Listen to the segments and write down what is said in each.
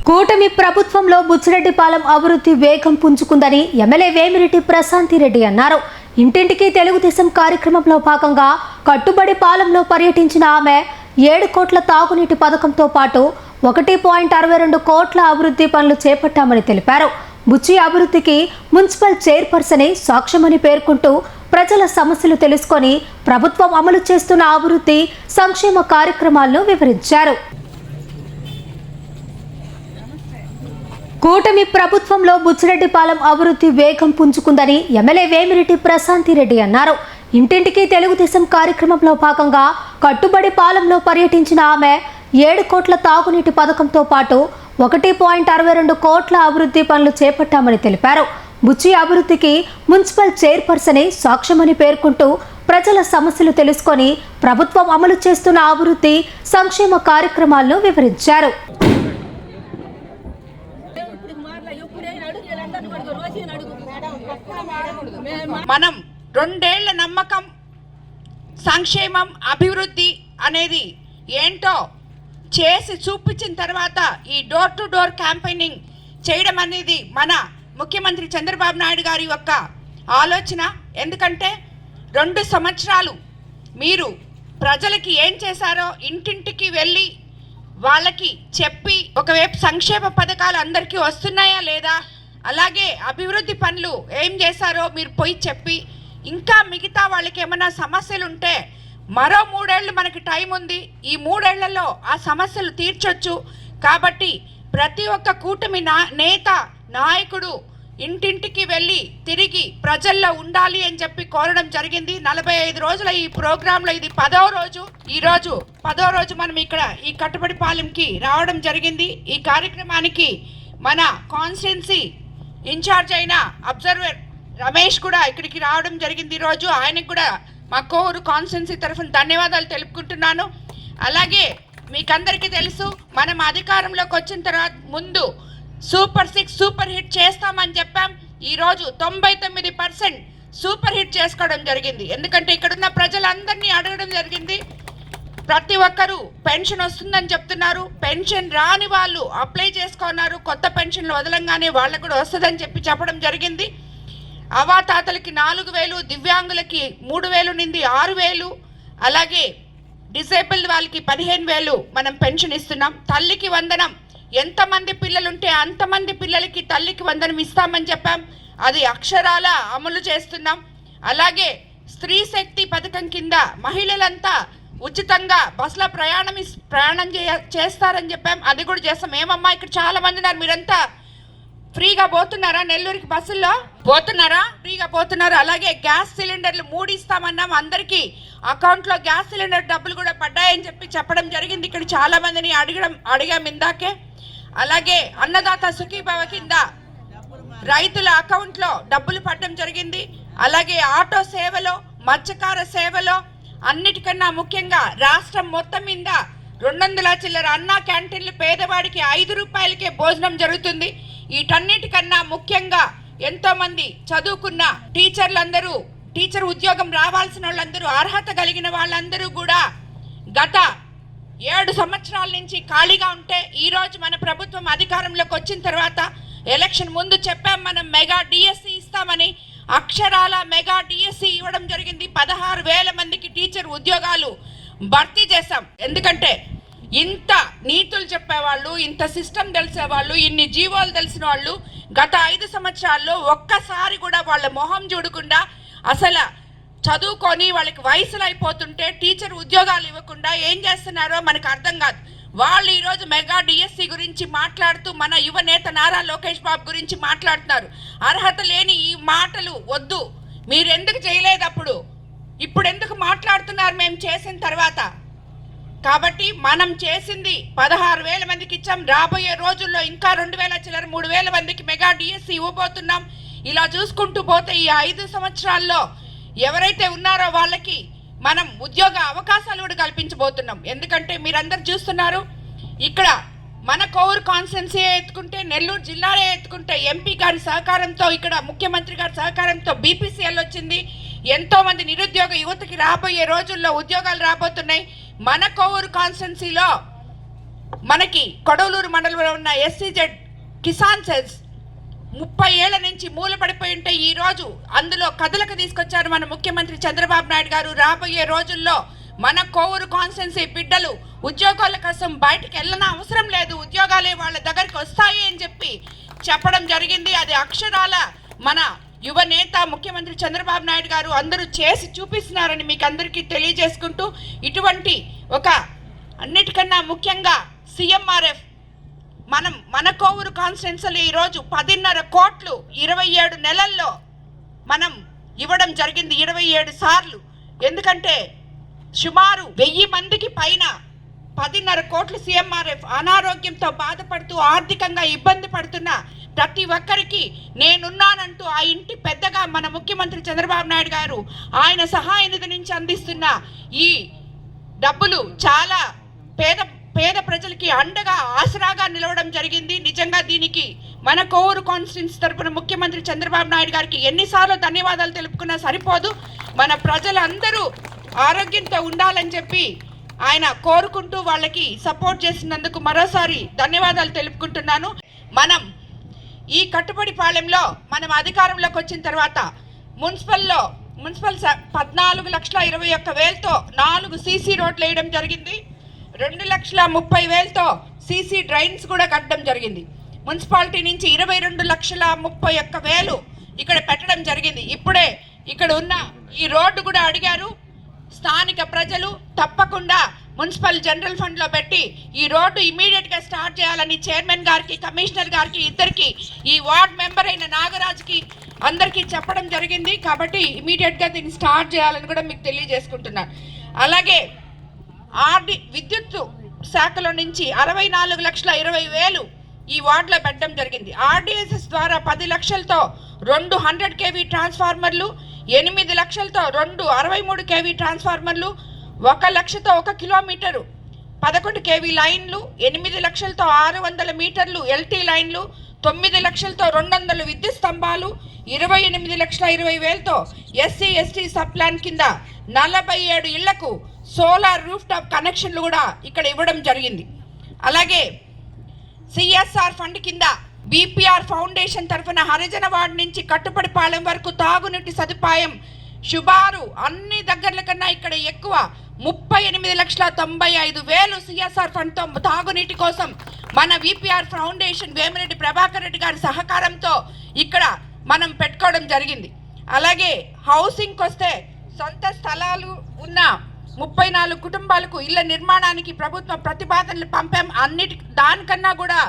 కూటమి ప్రభుత్వంలో బుచ్చిరెడ్డిపాలెం అభివృద్ధి వేగం పుంజుకుందని ఎమ్మెల్యే వేమిరెడ్డి ప్రశాంతిరెడ్డి అన్నారు. ఇంటింటికి తెలుగుదేశం కార్యక్రమంలో భాగంగా కట్టుబడి పాలెంలో పర్యటించిన ఆమె 7 కోట్ల తాగునీటి పథకంతో పాటు 1.62 కోట్ల అభివృద్ధి పనులు చేపట్టామని తెలిపారు. బుచ్చి అభివృద్ధికి మున్సిపల్ చైర్పర్సనే సాక్ష్యమని పేర్కొంటూ ప్రజల సమస్యలు తెలుసుకొని ప్రభుత్వం అమలు చేస్తున్న అభివృద్ధి సంక్షేమ కార్యక్రమాలను వివరించారు. కూటమి ప్రభుత్వంలో బుచ్చిరెడ్డిపాలెం అభివృద్ధి వేగం పుంజుకుందని ఎమ్మెల్యే వేమిరెడ్డి ప్రశాంతిరెడ్డి అన్నారు. ఇంటింటికి తెలుగుదేశం కార్యక్రమంలో భాగంగా కట్టుబడి పాలెంలో పర్యటించిన ఆమె 7 కోట్ల తాగునీటి పథకంతో పాటు 1.62 కోట్ల అభివృద్ధి పనులు చేపట్టామని తెలిపారు. బుచ్చి అభివృద్ధికి మున్సిపల్ చైర్పర్సనే సాక్ష్యమని పేర్కొంటూ ప్రజల సమస్యలు తెలుసుకొని ప్రభుత్వం అమలు చేస్తున్న అభివృద్ధి సంక్షేమ కార్యక్రమాలను వివరించారు. మనం 2 ఏళ్ల నమ్మకం, సంక్షేమం, అభివృద్ధి అనేది ఏంటో చేసి చూపించిన తర్వాత ఈ డోర్ టు డోర్ క్యాంపెయినింగ్ చేయడం అనేది మన ముఖ్యమంత్రి చంద్రబాబు నాయుడు గారి యొక్క ఆలోచన. ఎందుకంటే 2 సంవత్సరాలు మీరు ప్రజలకి ఏం చేశారో ఇంటింటికి వెళ్ళి వాళ్ళకి చెప్పి, ఒకవైపు సంక్షేమ పథకాలు అందరికీ వస్తున్నాయా లేదా, అలాగే అభివృద్ధి పనులు ఏం చేశారో మీరు పోయి చెప్పి, ఇంకా మిగతా వాళ్ళకి ఏమైనా సమస్యలు ఉంటే మరో 3 ఏళ్ళు మనకి టైం ఉంది, ఈ 3 ఏళ్లలో ఆ సమస్యలు తీర్చొచ్చు. కాబట్టి ప్రతి ఒక్క కూటమి నేత, నాయకుడు ఇంటింటికి వెళ్ళి తిరిగి ప్రజల్లో ఉండాలి అని చెప్పి కోరడం జరిగింది. 45 రోజుల ఈ ప్రోగ్రాంలో ఇది 10వ రోజు. ఈరోజు 10వ రోజు మనం ఇక్కడ ఈ కట్టుబడి పాలెంకి రావడం జరిగింది. ఈ కార్యక్రమానికి మన కాన్స్టిట్యున్సీ ఇన్ఛార్జ్ అయిన అబ్జర్వర్ రమేష్ కూడా ఇక్కడికి రావడం జరిగింది. ఈరోజు ఆయనకు కూడా మా కోరు కాన్స్టిట్యున్సీ తరఫున ధన్యవాదాలు తెలుపుకుంటున్నాను. అలాగే మీకందరికీ తెలుసు, మనం అధికారంలోకి వచ్చిన తర్వాత ముందు సూపర్ 6 సూపర్ హిట్ చేస్తామని చెప్పాం. ఈరోజు 99% సూపర్ హిట్ చేసుకోవడం జరిగింది. ఎందుకంటే ఇక్కడున్న ప్రజలందరినీ అడగడం జరిగింది. ప్రతి ఒక్కరూ పెన్షన్ వస్తుందని చెప్తున్నారు. పెన్షన్ రాని వాళ్ళు అప్లై చేసుకున్నారు. కొత్త పెన్షన్లు వదలంగానే వాళ్ళకు కూడా వస్తుందని చెప్పడం జరిగింది. అవాతాతలకి 4,000, దివ్యాంగులకి 3,000 నుండి 6,000, అలాగే డిసేబుల్డ్ వాళ్ళకి 15,000 మనం పెన్షన్ ఇస్తున్నాం. తల్లికి వందనం, ఎంతమంది పిల్లలుంటే అంతమంది పిల్లలకి తల్లికి వందనం ఇస్తామని చెప్పాం. అది అక్షరాల అమలు చేస్తున్నాం. అలాగే స్త్రీ శక్తి పథకం కింద మహిళలంతా ఉచితంగా బస్సులో ప్రయాణం చేస్తారని చెప్పాం. అది కూడా చేస్తాం. ఏమమ్మా ఇక్కడ చాలా మంది ఉన్నారు, మీరంతా ఫ్రీగా పోతున్నారా? నెల్లూరుకి బస్సుల్లో పోతున్నారా? ఫ్రీగా పోతున్నారు. అలాగే గ్యాస్ సిలిండర్లు 3 ఇస్తామన్నాం. అందరికీ అకౌంట్లో గ్యాస్ సిలిండర్ డబ్బులు కూడా పడ్డాయని చెప్పడం జరిగింది. ఇక్కడ చాలా మందిని అడిగాం ఇందాకే. అలాగే అన్నదాత సుఖీభవ కింద రైతుల అకౌంట్లో డబ్బులు పడడం జరిగింది. అలాగే ఆటో సేవలో, మత్స్యకార సేవలో, అన్నిటికన్నా ముఖ్యంగా రాష్ట్రం మొత్తం మీద 200 చిల్లర అన్నా క్యాంటీన్లు పేదవాడికి 5 రూపాయలకే భోజనం జరుగుతుంది. వీటన్నిటికన్నా ముఖ్యంగా ఎంతోమంది చదువుకున్న టీచర్లందరూ, టీచర్ ఉద్యోగం రావాల్సిన వాళ్ళందరూ, అర్హత కలిగిన వాళ్ళందరూ కూడా గత 7 సంవత్సరాల నుంచి ఖాళీగా ఉంటే ఈరోజు మన ప్రభుత్వం అధికారంలోకి వచ్చిన తర్వాత ఎలక్షన్ ముందు చెప్పాం మనం మెగా డిఎస్సి ఇస్తామని. అక్షరాల మెగా డిఎస్సి ఇవ్వడం జరిగింది. 16,000 మందికి టీచర్ ఉద్యోగాలు భర్తీ చేశాం. ఎందుకంటే ఇంత నీతులు చెప్పేవాళ్ళు, ఇంత సిస్టమ్ తెలిసేవాళ్ళు, ఇన్ని జీవోలు తెలిసిన వాళ్ళు గత 5 సంవత్సరాల్లో ఒక్కసారి కూడా వాళ్ళ మొహం చూడకుండా, అసలు చదువుకొని వాళ్ళకి వయసులు అయిపోతుంటే టీచర్ ఉద్యోగాలు ఇవ్వకుండా ఏం చేస్తున్నారో మనకు అర్థం కాదు. వాళ్ళు ఈరోజు మెగా డిఎస్సి గురించి మాట్లాడుతూ మన యువ నేత నారా లోకేష్ బాబు గురించి మాట్లాడుతున్నారు. అర్హత లేని ఈ మాటలు వద్దు. మీరు ఎందుకు చేయలేదు అప్పుడు? ఇప్పుడు ఎందుకు మాట్లాడుతున్నారు మేము చేసిన తర్వాత? కాబట్టి మనం చేసింది 16,000 మందికి ఇచ్చాం. రాబోయే రోజుల్లో ఇంకా 2,000 చిల్లర 3,000 మందికి మెగా డిఎస్సి ఇవ్వబోతున్నాం. ఇలా చూసుకుంటూ పోతే ఈ 5 సంవత్సరాల్లో ఎవరైతే ఉన్నారో వాళ్ళకి మనం ఉద్యోగ అవకాశాలు కూడా కల్పించబోతున్నాం. ఎందుకంటే మీరందరూ చూస్తున్నారు, ఇక్కడ మన కోవూరు కాన్స్టిట్యున్సీ ఎత్తుకుంటే, నెల్లూరు జిల్లాలో ఎత్తుకుంటే ఎంపీ గారి సహకారంతో, ఇక్కడ ముఖ్యమంత్రి గారి సహకారంతో బీపీసీఎల్ వచ్చింది. ఎంతోమంది నిరుద్యోగ యువతకి రాబోయే రోజుల్లో ఉద్యోగాలు రాబోతున్నాయి. మన కోవూరు కాన్స్టిట్యున్సీలో మనకి కొడవలూరు మండలంలో ఉన్న ఎస్సీజెడ్ కిసాన్ సెల్స్ 30 ఏళ్ల నుంచి మూలపడిపోయి ఉంటే ఈరోజు అందులో కథలకు తీసుకొచ్చారు మన ముఖ్యమంత్రి చంద్రబాబు నాయుడు గారు. రాబోయే రోజుల్లో మన కోవూరు కాన్స్టిట్యున్సీ బిడ్డలు ఉద్యోగాల కోసం బయటికి వెళ్ళన అవసరం లేదు, ఉద్యోగాలే వాళ్ళ దగ్గరికి వస్తాయి అని చెప్పడం జరిగింది. అది అక్షరాల మన యువ నేత ముఖ్యమంత్రి చంద్రబాబు నాయుడు గారు అందరూ చేసి చూపిస్తున్నారని మీకు అందరికీ తెలియజేసుకుంటూ, ఇటువంటి ఒక అన్నిటికన్నా ముఖ్యంగా CMRF మన కోవూరు కాన్స్టిట్యున్సీలో ఈరోజు 10.5 కోట్లు 27 నెలల్లో మనం ఇవ్వడం జరిగింది, 27 సార్లు. ఎందుకంటే సుమారు 1000 మందికి పైన 10.5 కోట్లు CMRF అనారోగ్యంతో బాధపడుతూ ఆర్థికంగా ఇబ్బంది పడుతున్న ప్రతి ఒక్కరికి నేనున్నానంటూ ఆ ఇంటి పెద్దగా మన ముఖ్యమంత్రి చంద్రబాబు నాయుడు గారు ఆయన సహాయ నిధి నుంచి అందిస్తున్న ఈ డబ్బులు చాలా పేద ప్రజలకి అండగా ఆసరాగా నిలవడం జరిగింది. నిజంగా దీనికి మన కోవూరు కాన్స్టిట్యున్సీ తరపున ముఖ్యమంత్రి చంద్రబాబు నాయుడు గారికి ఎన్నిసార్లు ధన్యవాదాలు తెలుపుకున్నా సరిపోదు. మన ప్రజలందరూ ఆరోగ్యంతో ఉండాలని చెప్పి ఆయన కోరుకుంటూ వాళ్ళకి సపోర్ట్ చేసినందుకు మరోసారి ధన్యవాదాలు తెలుపుకుంటున్నాను. మనం ఈ కట్టుబడిపాలెంలో మనం అధికారంలోకి వచ్చిన తర్వాత మున్సిపల్ 14,21,000తో 4 CC రోడ్లు వేయడం జరిగింది. 2,30,000తో CC డ్రైన్స్ కూడా కట్టడం జరిగింది. మున్సిపాలిటీ నుంచి 22,31,000 ఇక్కడ పెట్టడం జరిగింది. ఇప్పుడే ఇక్కడ ఉన్న ఈ రోడ్డు కూడా అడిగారు స్థానిక ప్రజలు, తప్పకుండా మున్సిపల్ జనరల్ ఫండ్లో పెట్టి ఈ రోడ్డు ఇమీడియట్గా స్టార్ట్ చేయాలని చైర్మన్ గారికి, కమిషనర్ గారికి, ఇద్దరికి, ఈ వార్డ్ మెంబర్ అయిన నాగరాజ్కి అందరికీ చెప్పడం జరిగింది. కాబట్టి ఇమీడియట్గా దీన్ని స్టార్ట్ చేయాలని కూడా మీకు తెలియజేసుకుంటున్నాను. అలాగే విద్యుత్ శాఖలో నుంచి 64,20,000 ఈ వార్డులో పెట్టడం జరిగింది. RDSS ద్వారా 10 లక్షలతో 2 100 kV ట్రాన్స్ఫార్మర్లు, 8 లక్షలతో 2 63 kV ట్రాన్స్ఫార్మర్లు, 1 లక్షతో 1 కిలోమీటరు 11 kV లైన్లు, 8 లక్షలతో 600 మీటర్లు LT లైన్లు, 9 లక్షలతో 200 విద్యుత్ స్తంభాలు, 28,20,000తో SC/ST సబ్ ప్లాన్ కింద 47 ఇళ్లకు సోలార్ రూఫ్ టాప్ కనెక్షన్లు కూడా ఇక్కడ ఇవ్వడం జరిగింది. అలాగే CSR ఫండ్ కింద BPR ఫౌండేషన్ తరఫున హరిజన వార్డు నుంచి కట్టుబడిపాలెం వరకు తాగునీటి సదుపాయం సుమారు అన్ని దగ్గరల కన్నా ఇక్కడ ఎక్కువ 38,95,000 CSR ఫండ్తో తాగునీటి కోసం మన VPR ఫౌండేషన్ వేమిరెడ్డి ప్రభాకర్ రెడ్డి గారి సహకారంతో ఇక్కడ మనం పెట్టుకోవడం జరిగింది. అలాగే హౌసింగ్కి వస్తే సొంత స్థలాలు ఉన్న 34 కుటుంబాలకు ఇళ్ల నిర్మాణానికి ప్రభుత్వం ప్రతిపాదనలు పంపాం. దానికన్నా కూడా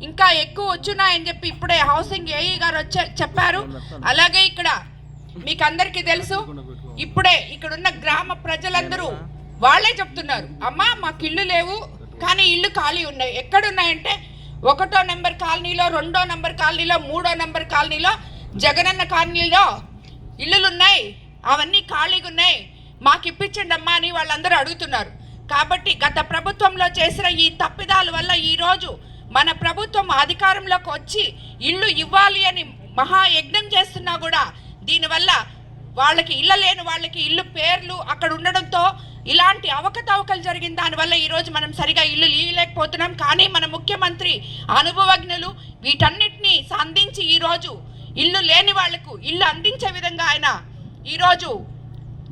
ఇంకా ఎక్కువ వచ్చున్నాయని చెప్పి ఇప్పుడే హౌసింగ్ AE గారు చెప్పారు. అలాగే ఇక్కడ మీకు అందరికీ తెలుసు, ఇప్పుడే ఇక్కడున్న గ్రామ ప్రజలందరూ వాళ్ళే చెప్తున్నారు, అమ్మా మాకు ఇళ్ళు లేవు కానీ ఇళ్ళు ఖాళీ ఉన్నాయి. ఎక్కడున్నాయంటే 1వ నెంబర్ కాలనీలో, 2వ నెంబర్ కాలనీలో, 3వ నెంబర్ కాలనీలో, జగనన్న కాలనీలో ఇళ్ళులు ఉన్నాయి, అవన్నీ ఖాళీగా ఉన్నాయి, మాకు ఇప్పించండి అమ్మా అని వాళ్ళందరూ అడుగుతున్నారు. కాబట్టి గత ప్రభుత్వంలో చేసిన ఈ తప్పిదాల వల్ల ఈరోజు మన ప్రభుత్వం అధికారంలోకి వచ్చి ఇల్లు ఇవ్వాలి అని మహాయజ్ఞం చేస్తున్నా కూడా దీనివల్ల వాళ్ళకి ఇళ్ళ లేని వాళ్ళకి ఇల్లు పేర్లు అక్కడ ఉండడంతో ఇలాంటి అవకతవకలు జరిగిన దానివల్ల ఈరోజు మనం సరిగా ఇల్లు ఇవ్వలేకపోతున్నాం. కానీ మన ముఖ్యమంత్రి అనుభవజ్ఞులు వీటన్నిటినీ సంధించి ఈరోజు ఇల్లు లేని వాళ్లకు ఇల్లు అందించే విధంగా ఆయన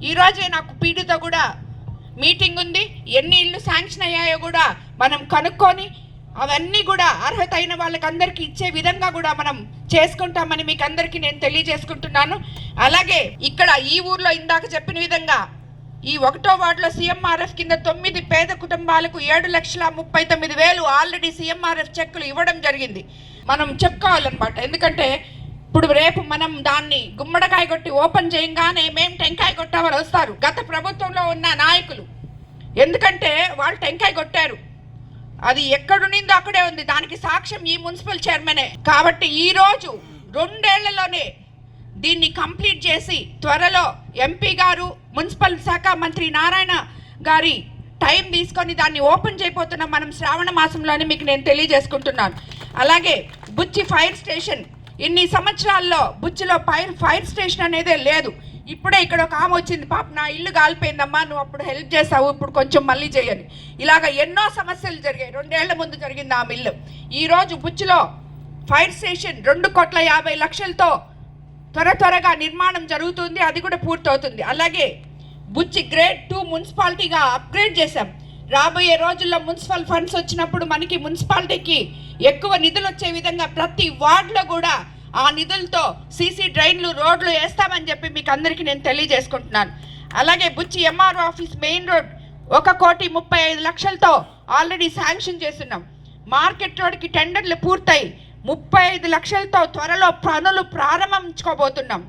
ఈరోజే నాకు పీడితో కూడా మీటింగ్ ఉంది. ఎన్ని ఇళ్ళు శాంక్షన్ అయ్యాయో కూడా మనం కనుక్కొని అవన్నీ కూడా అర్హత అయిన వాళ్ళకందరికీ ఇచ్చే విధంగా కూడా మనం చేసుకుంటామని మీకు అందరికీ నేను తెలియజేసుకుంటున్నాను. అలాగే ఇక్కడ ఈ ఊర్లో ఇందాక చెప్పిన విధంగా ఈ 1వ వార్డులో CMRF కింద 9 పేద కుటుంబాలకు 7,39,000 ఆల్రెడీ CMRF చెక్కులు ఇవ్వడం జరిగింది. మనం చెప్పుకోవాలన్నమాట. ఎందుకంటే ఇప్పుడు రేపు మనం దాన్ని గుమ్మడికాయ కొట్టి ఓపెన్ చేయంగానే మేము టెంకాయ కొట్టామని వస్తారు గత ప్రభుత్వంలో ఉన్న నాయకులు. ఎందుకంటే వాళ్ళు టెంకాయ కొట్టారు, అది ఎక్కడునిందో అక్కడే ఉంది, దానికి సాక్ష్యం ఈ మున్సిపల్ చైర్మనే. కాబట్టి ఈరోజు 2 ఏళ్లలోనే దీన్ని కంప్లీట్ చేసి త్వరలో MP గారు, మున్సిపల్ శాఖ మంత్రి నారాయణ గారి టైం తీసుకొని దాన్ని ఓపెన్ చేయబోతున్నాం మనం శ్రావణ మాసంలోనే మీకు నేను తెలియజేసుకుంటున్నాను. అలాగే బుచ్చి ఫైర్ స్టేషన్, ఇన్ని సంవత్సరాల్లో బుచ్చిలో ఫైర్ స్టేషన్ అనేదే లేదు. ఇప్పుడే ఇక్కడ ఒక ఆమె వచ్చింది, పాప నా ఇల్లు కాలిపోయిందమ్మా, నువ్వు అప్పుడు హెల్ప్ చేసావు, ఇప్పుడు కొంచెం మళ్ళీ చేయని. ఇలాగ ఎన్నో సమస్యలు జరిగాయి. 2 ఏళ్ల ముందు జరిగింది ఆ ఇల్లు. ఈరోజు బుచ్చిలో ఫైర్ స్టేషన్ 2,50,00,000తో త్వరగా నిర్మాణం జరుగుతుంది, అది కూడా పూర్తవుతుంది. అలాగే బుచ్చి గ్రేడ్ 2 మున్సిపాలిటీగా అప్గ్రేడ్ చేశాం. రాబోయే రోజుల్లో మున్సిపల్ ఫండ్స్ వచ్చినప్పుడు మనకి మున్సిపాలిటీకి ఎక్కువ నిధులు వచ్చే విధంగా ప్రతి వార్డులో కూడా ఆ నిధులతో సీసీ డ్రైన్లు, రోడ్లు వేస్తామని చెప్పి మీకు అందరికీ నేను తెలియజేసుకుంటున్నాను. అలాగే Buchi MRO office main road 1,35,00,000తో ఆల్రెడీ శాంక్షన్ చేస్తున్నాం. మార్కెట్ రోడ్కి టెండర్లు పూర్తయి 35,00,000తో త్వరలో పనులు ప్రారంభించుకోబోతున్నాం.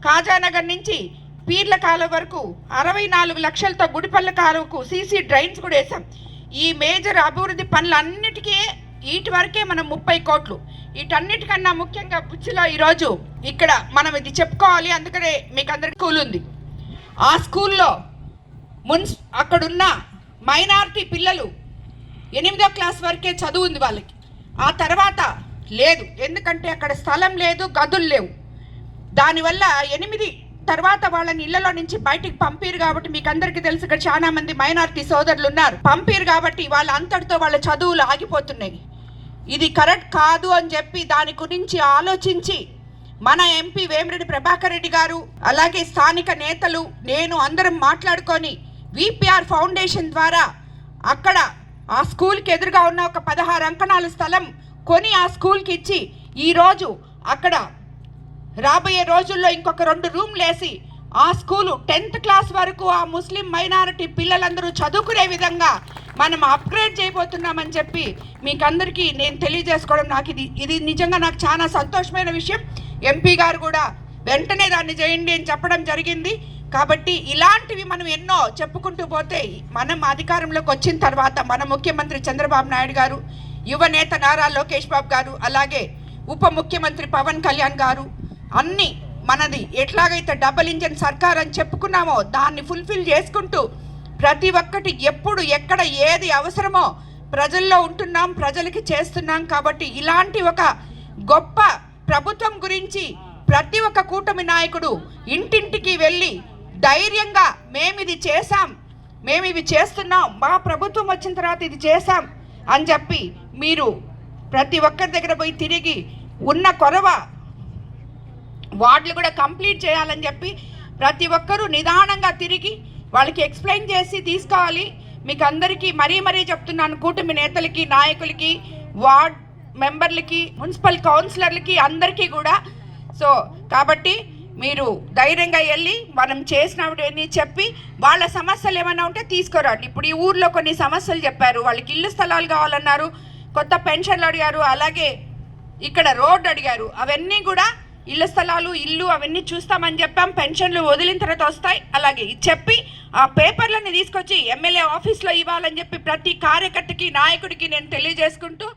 కాజానగర్ నుంచి పీర్ల కాలువ వరకు 64,00,000తో గుడిపల్లి కాలువకు సీసీ డ్రైన్స్ కూడా వేసాం. ఈ మేజర్ అభివృద్ధి పనులన్నిటికీ వీటి వరకే మనం 30 కోట్లు. వీటన్నిటికన్నా ముఖ్యంగా బుచ్చిలో ఈరోజు ఇక్కడ మనం ఇది చెప్పుకోవాలి, అందుకనే మీకు అందరికి స్కూల్ ఉంది. ఆ స్కూల్లో అక్కడున్న మైనారిటీ పిల్లలు 8వ క్లాస్ వరకే చదువు ఉంది వాళ్ళకి. ఆ తర్వాత లేదు, ఎందుకంటే అక్కడ స్థలం లేదు, గదులు లేవు. దానివల్ల 8 తర్వాత వాళ్ళని ఇళ్లలో నుంచి బయటికి పంపిరు. కాబట్టి మీకు అందరికీ తెలుసు, ఇక్కడ చాలా మంది మైనారిటీ సోదరులు ఉన్నారు. పంపిరు కాబట్టి వాళ్ళ అంతటితో వాళ్ళ చదువులు ఆగిపోతున్నాయి. ఇది కరెక్ట్ కాదు అని చెప్పి దాని గురించి ఆలోచించి మన ఎంపీ వేమిరెడ్డి ప్రభాకర్ రెడ్డి గారు, అలాగే స్థానిక నేతలు, నేను అందరం మాట్లాడుకొని విపిఆర్ ఫౌండేషన్ ద్వారా అక్కడ ఆ స్కూల్కి ఎదురుగా ఉన్న ఒక 16 అంకణాల స్థలం కొని ఆ స్కూల్కి ఇచ్చి ఈరోజు అక్కడ రాబోయే రోజుల్లో ఇంకొక 2 రూమ్లు వేసి ఆ స్కూలు 10th క్లాస్ వరకు ఆ ముస్లిం మైనారిటీ పిల్లలందరూ చదువుకునే విధంగా మనం అప్గ్రేడ్ చేయబోతున్నామని చెప్పి మీకు అందరికీ నేను తెలియజేసుకోవడం నాకు ఇది నిజంగా నాకు చాలా సంతోషమైన విషయం. ఎంపీ గారు కూడా వెంటనే దాన్ని చేయండి అని చెప్పడం జరిగింది. కాబట్టి ఇలాంటివి మనం ఎన్నో చెప్పుకుంటూ పోతే మనం అధికారంలోకి వచ్చిన తర్వాత మన ముఖ్యమంత్రి చంద్రబాబు నాయుడు గారు, యువ నేత నారా లోకేష్ బాబు గారు, అలాగే ఉప ముఖ్యమంత్రి పవన్ కళ్యాణ్ గారు అన్నీ మనది ఎట్లాగైతే డబుల్ ఇంజన్ సర్కార్ అని చెప్పుకున్నామో దాన్ని ఫుల్ఫిల్ చేసుకుంటూ ప్రతి ఒక్కటి ఎప్పుడు ఎక్కడ ఏది అవసరమో ప్రజల్లో ఉంటున్నాం, ప్రజలకి చేస్తున్నాం. కాబట్టి ఇలాంటి ఒక గొప్ప ప్రభుత్వం గురించి ప్రతి ఒక్క కూటమి నాయకుడు ఇంటింటికి వెళ్ళి ధైర్యంగా మేమిది చేశాం, మేము ఇవి చేస్తున్నాం, మా ప్రభుత్వం వచ్చిన తర్వాత ఇది చేశాం అని చెప్పి మీరు ప్రతి ఒక్కరి దగ్గర పోయి తిరిగి ఉన్న కొరవ వార్డులు కూడా కంప్లీట్ చేయాలని చెప్పి ప్రతి ఒక్కరూ నిదానంగా తిరిగి వాళ్ళకి ఎక్స్ప్లెయిన్ చేసి తీసుకోవాలి. మీకు అందరికీ మరీ చెప్తున్నాను, కూటమి నేతలకి, నాయకులకి, వార్డ్ మెంబర్లకి, మున్సిపల్ కౌన్సిలర్లకి అందరికీ కూడా. సో కాబట్టి మీరు ధైర్యంగా వెళ్ళి మనం చేసినవి చెప్పి వాళ్ళ సమస్యలు ఏమైనా ఉంటే తీసుకురండి. ఇప్పుడు ఈ ఊర్లో కొన్ని సమస్యలు చెప్పారు, వాళ్ళకి ఇల్లు స్థలాలు కావాలన్నారు, కొత్త పెన్షన్లు అడిగారు, అలాగే ఇక్కడ రోడ్డు అడిగారు. అవన్నీ కూడా ఇళ్ళ స్థలాలు, ఇల్లు అవన్నీ చూస్తామని చెప్పాం. పెన్షన్లు వదిలిన తర్వాత వస్తాయి. అలాగే చెప్పి ఆ పేపర్లని తీసుకొచ్చి ఎమ్మెల్యే ఆఫీస్లో ఇవ్వాలని చెప్పి ప్రతి కార్యకర్తకి, నాయకుడికి నేను తెలియజేసుకుంటూ